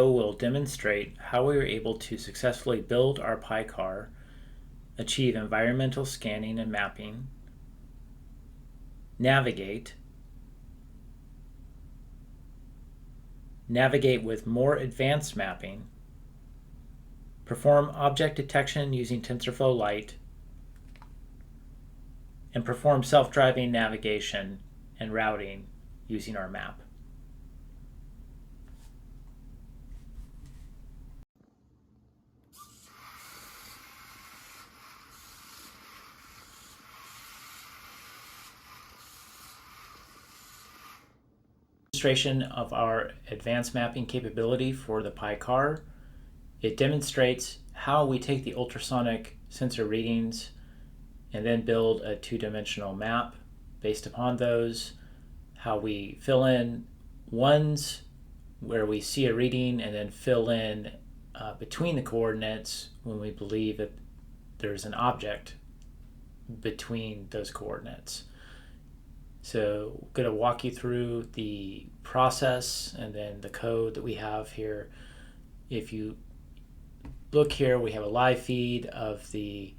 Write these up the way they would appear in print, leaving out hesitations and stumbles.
Will demonstrate how we were able to successfully build our Pi car, achieve environmental scanning and mapping, navigate with more advanced mapping, perform object detection using TensorFlow Lite, and perform self-driving navigation and routing using our map. Demonstration of our advanced mapping capability for the Pi car. It demonstrates how we take the ultrasonic sensor readings and then build a two-dimensional map based upon those, how we fill in ones where we see a reading and then fill in between the coordinates when we believe that there's an object between those coordinates. So I'm going to walk you through the process and then the code that we have here. If you look here, we have a live feed of the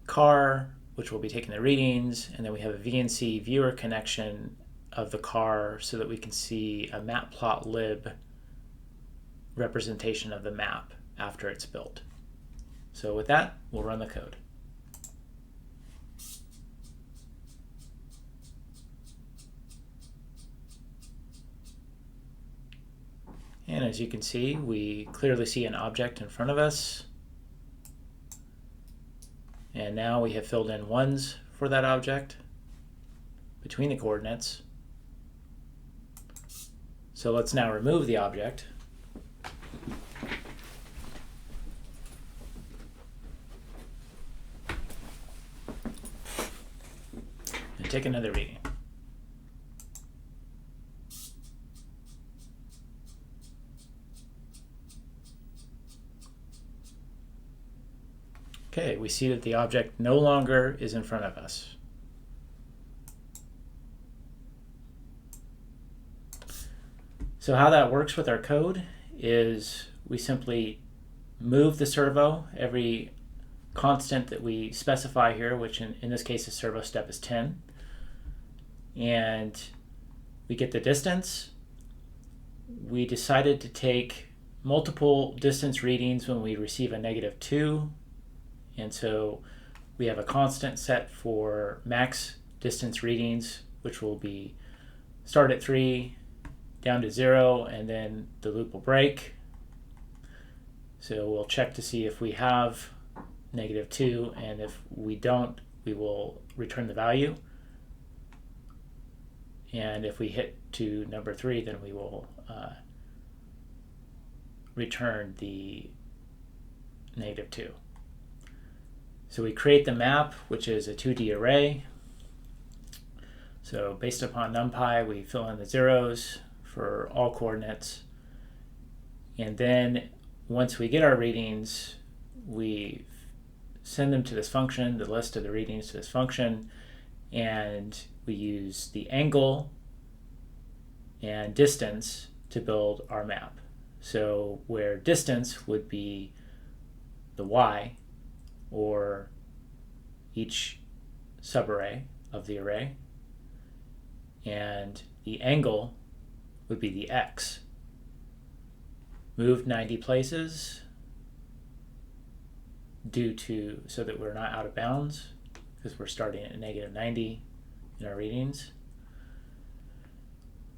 car, which will be taking the readings, and then we have a VNC viewer connection of the car so that we can see a matplotlib representation of the map after it's built. So with that, we'll run the code. And as you can see, we clearly see an object in front of us. And now we have filled in ones for that object between the coordinates. So let's now remove the object. And take another reading. Okay, we see that the object no longer is in front of us. So how that works with our code is we simply move the servo every constant that we specify here, which in this case the servo step is 10. And we get the distance. We decided to take multiple distance readings when we receive a -2. And so we have a constant set for max distance readings, which will be start at 3, down to 0, and then the loop will break. So we'll check to see if we have -2, and if we don't, we will return the value. And if we hit to number 3, then we will return the -2. So we create the map, which is a 2D array. So based upon NumPy, we fill in the zeros for all coordinates. And then once we get our readings, we send them to this function, the list of the readings to this function, and we use the angle and distance to build our map. So where distance would be the y, or each subarray of the array, and the angle would be the x. Moved 90 places so that we're not out of bounds, because we're starting at -90 in our readings.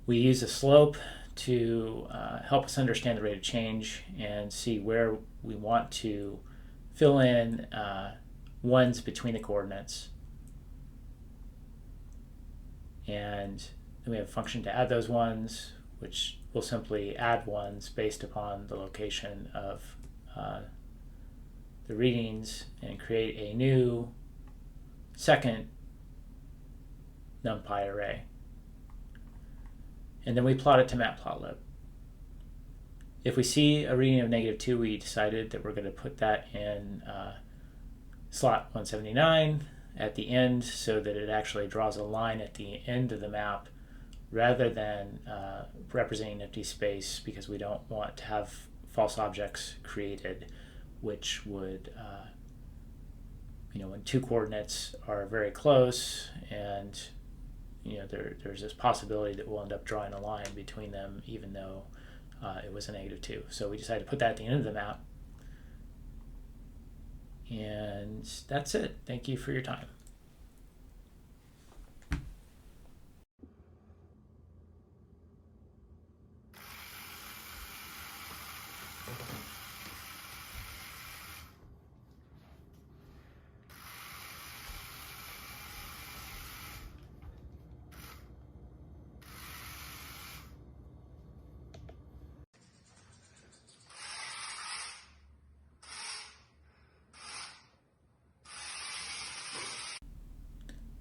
We use a slope to help us understand the rate of change and see where we want to fill in ones between the coordinates. And then we have a function to add those ones, which will simply add ones based upon the location of the readings, and create a new second NumPy array. And then we plot it to matplotlib. If we see a reading of -2, we decided that we're going to put that in slot 179 at the end, so that it actually draws a line at the end of the map rather than representing empty space, because we don't want to have false objects created, which would, when two coordinates are very close, and there's this possibility that we'll end up drawing a line between them, even though it was a -2. So we decided to put that at the end of the map. And that's it. Thank you for your time.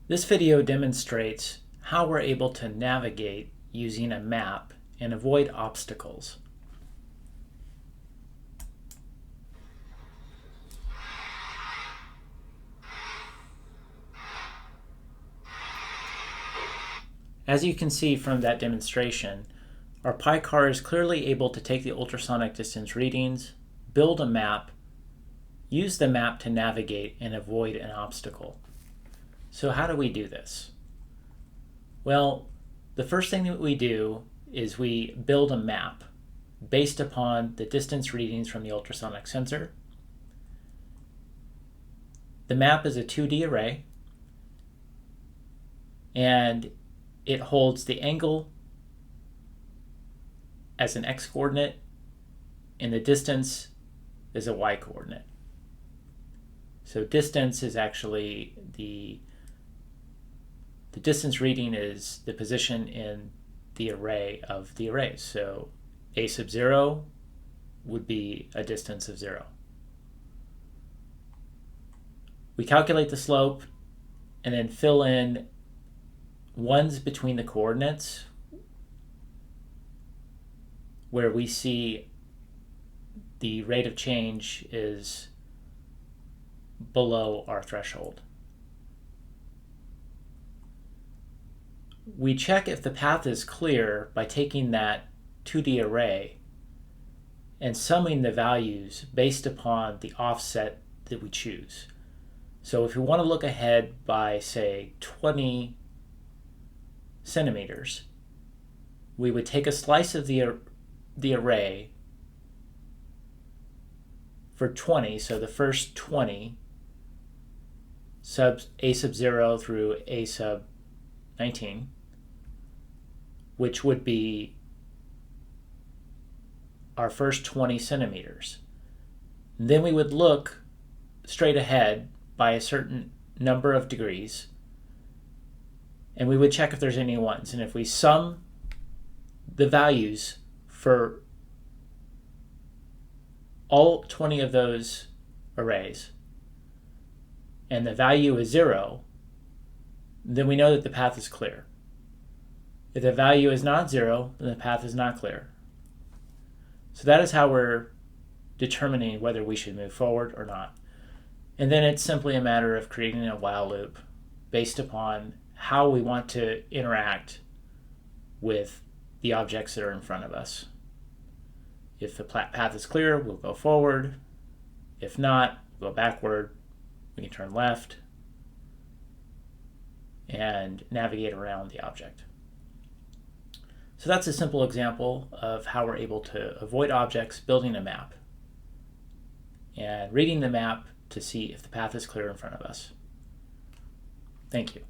This video demonstrates how we're able to navigate using a map and avoid obstacles. As you can see from that demonstration, our Pi car is clearly able to take the ultrasonic distance readings, build a map, use the map to navigate and avoid an obstacle. So how do we do this? Well, the first thing that we do is we build a map based upon the distance readings from the ultrasonic sensor. The map is a 2D array, and it holds the angle as an x-coordinate, and the distance is a y-coordinate. So distance is actually the distance reading is the position in the array of the arrays. So a sub 0 would be a distance of 0. We calculate the slope and then fill in ones between the coordinates where we see the rate of change is below our threshold. We check if the path is clear by taking that 2D array and summing the values based upon the offset that we choose. So if we want to look ahead by, say, 20 centimeters, we would take a slice of the array for 20, so the first 20, a sub 0 through a sub 19, which would be our first 20 centimeters. And then we would look straight ahead by a certain number of degrees, and we would check if there's any ones. And if we sum the values for all 20 of those arrays, and the value is 0, then we know that the path is clear. If the value is not 0, then the path is not clear. So that is how we're determining whether we should move forward or not. And then it's simply a matter of creating a while loop based upon how we want to interact with the objects that are in front of us. If the path is clear, we'll go forward. If not, we'll go backward. We can turn left and navigate around the object. So that's a simple example of how we're able to avoid objects building a map and reading the map to see if the path is clear in front of us. Thank you.